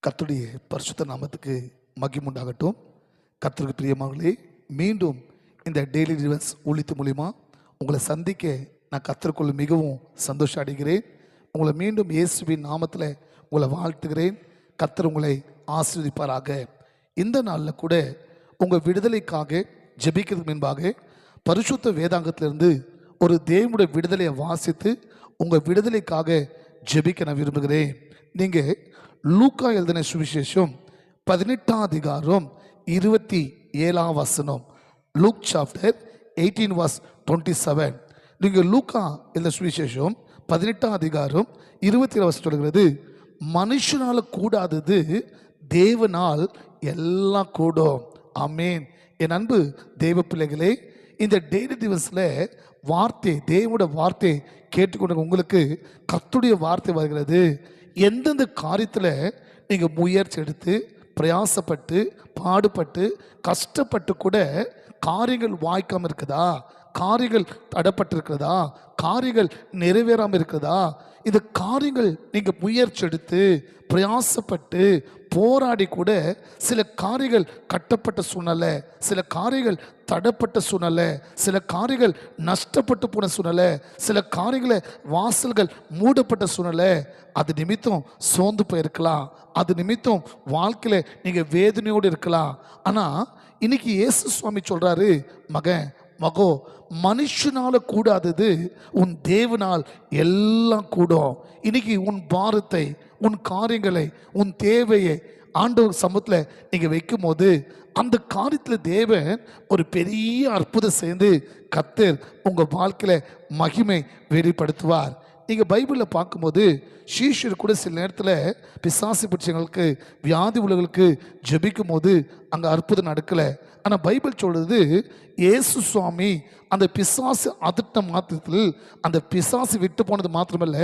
கர்த்தருடைய பரிசுத்த நாமத்துக்கு மகிமை உண்டாகட்டும். கர்த்தருக்கு பிரியமானவர்களே, மீண்டும் இந்த டெய்லி டிவைன்ஸ் ஊழியத்து மூலிமா உங்களை சந்திக்க நான் கர்த்தருக்குள் மிகவும் சந்தோஷம் அடைகிறேன். உங்களை மீண்டும் இயேசுவின் நாமத்தில் உங்களை வாழ்த்துகிறேன். கர்த்தர் உங்களை ஆசீர்வதிப்பாராக. இந்த நாளில் கூட உங்கள் விடுதலைக்காக ஜெபிக்கிறதுக்கு முன்பாக பரிசுத்த வேதாங்கத்திலிருந்து ஒரு தேவனுடைய விடுதலையை வாசித்து உங்கள் விடுதலைக்காக ஜெபிக்க நான் விரும்புகிறேன். நீங்கள் லூக்கா எழுதின சுவிசேஷம் 18ஆம் அதிகாரம் 27ஆம் வசனம், லூக் சாப்டர் 18 verse 27. நீங்கள் லூக்கா எழுதின சுவிசேஷம் 18ஆம் அதிகாரம் 27 வசனம் சொல்கிறது, மனுஷனால் கூடாதது தேவனால் எல்லாம் கூடும். ஆமேன். என் அன்பு தேவ பிள்ளைகளே, இந்த டெய்லி டிவைன்ஸில் வார்த்தை, தேவனுடைய வார்த்தை கேட்டுக்கொண்டு உங்களுக்கு கர்த்தருடைய வார்த்தை வருகிறது. எந்தெந்த காரியத்தில் நீங்கள் முயற்சி எடுத்து பிரயாசப்பட்டு பாடுபட்டு கஷ்டப்பட்டு கூட காரியங்கள் வாய்க்காமல் இருக்குதா, காரியங்கள் தடப்பட்டு இருக்கிறதா, காரியங்கள் நிறைவேறாமல் இருக்கிறதா, இந்த காரியங்கள் நீங்கள் முயற்சி எடுத்து பிரயாசப்பட்டு போராடி கூட சில காரியங்கள் கட்டப்பட்ட சூழ்நிலை, சில காரியங்கள் தடப்பட்ட சூழ்நிலை, சில காரியங்கள் நஷ்டப்பட்டு போன சூழ்நிலை, சில காரியங்களை வாசல்கள் மூடப்பட்ட சூழ்நிலை, அது நிமித்தம் சோர்ந்து போயிருக்கலாம், அது நிமித்தம் வாழ்க்கையில் நீங்கள் வேதனையோடு இருக்கலாம். ஆனால் இன்னைக்கு இயேசு சுவாமி சொல்கிறாரு, மகன் மகோ, மனுஷனால கூடாதது உன் தேவனால் எல்லாம் கூடும். இன்னைக்கு உன் பாரத்தை, உன் காரியங்களை, உன் தேவையை ஆண்டவர் சமூகத்தில் நீங்கள் வைக்கும் போது அந்த காரியத்தில் தேவன் ஒரு பெரிய அற்புதம் சேர்ந்து கர்த்தர் உங்கள் வாழ்க்கையில் மகிமை வெளிப்படுத்துவார். நீங்கள் பைபிளில் பார்க்கும்போது சீஷர் கூட சில நேரத்தில் பிசாசு பிடிச்சவங்களுக்கு, வியாதி உள்ளவர்களுக்கு ஜெபிக்கும் போது அங்கே அற்புதம் நடக்கலை. ஆனால் பைபிள் சொல்கிறது, இயேசு சுவாமி அந்த பிசாசு அதிர்ட்ட மாத்திரத்தில் அந்த பிசாசு விட்டு போனது மாத்திரமல்ல,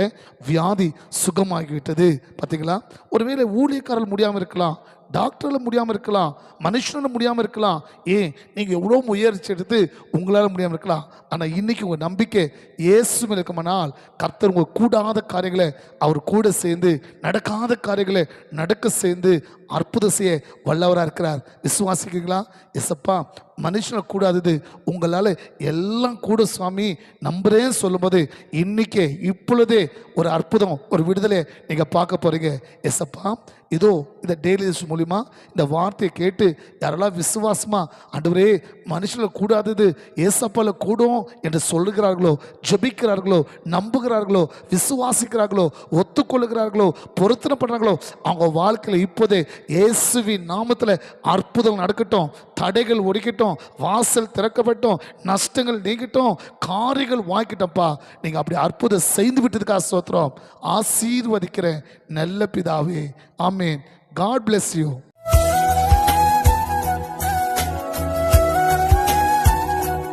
வியாதி சுகமாகிவிட்டது. பார்த்தீங்களா? ஒருவேளை ஊழியக்காரர்கள் முடியாமல் இருக்கலாம், டாக்டரால் முடியாமல் இருக்கலாம், மனுஷனால் முடியாமல் இருக்கலாம், ஏன் நீங்கள் எவ்வளோ முயற்சி எடுத்து உங்களால் முடியாமல் இருக்கலாம். ஆனால் இன்றைக்கி உங்கள் நம்பிக்கை இயேசு மேல் இருக்குமானால் கர்த்தர் உங்கள் கூடாத காரியங்களை அவர் கூட சேர்ந்து, நடக்காத காரியங்களை நடக்க சேர்ந்து அற்புதம் செய்ய வல்லவராக இருக்கிறார். விசுவாசிக்கிறீங்களா? எஸ்ப்பா, மனுஷனை கூடாதது உங்களால் எல்லாம் கூட சுவாமி நம்புறேன்னு சொல்லும்போது இன்றைக்கே இப்பொழுதே ஒரு அற்புதம், ஒரு விடுதலை நீங்கள் பார்க்க போகிறீங்க. எஸ்ப்பா, இதோ இந்த டெய்லி மூலிமா இந்த வார்த்தையை கேட்டு யாரெல்லாம் விசுவாசமாக ஆண்டவரே மனுஷனில் கூடாதது ஏசப்பால கூடும் என்று சொல்லுகிறார்களோ, ஜெபிக்கிறார்களோ, நம்புகிறார்களோ, விசுவாசிக்கிறார்களோ, ஒத்துக்கொள்ளுகிறார்களோ, பொருத்தனை பண்ணுறாங்களோ, அவங்க வாழ்க்கையில் இப்போதே இயேசுவின் நாமத்தில் அற்புதம் நடக்கட்டும், தடைகள் ஒடிக்கட்டும், வாசல் திறக்கப்பட்டும், நஷ்டங்கள் நீங்கட்டும், காரியங்கள் வாங்கிட்டப்பா. நீங்கள் அப்படி அற்புதம் செய்து விட்டதுக்காக ஸ்தோத்திரம். ஆசீர்வதிக்கிறேன் நல்ல பிதாவே. ஆமேன். God bless you.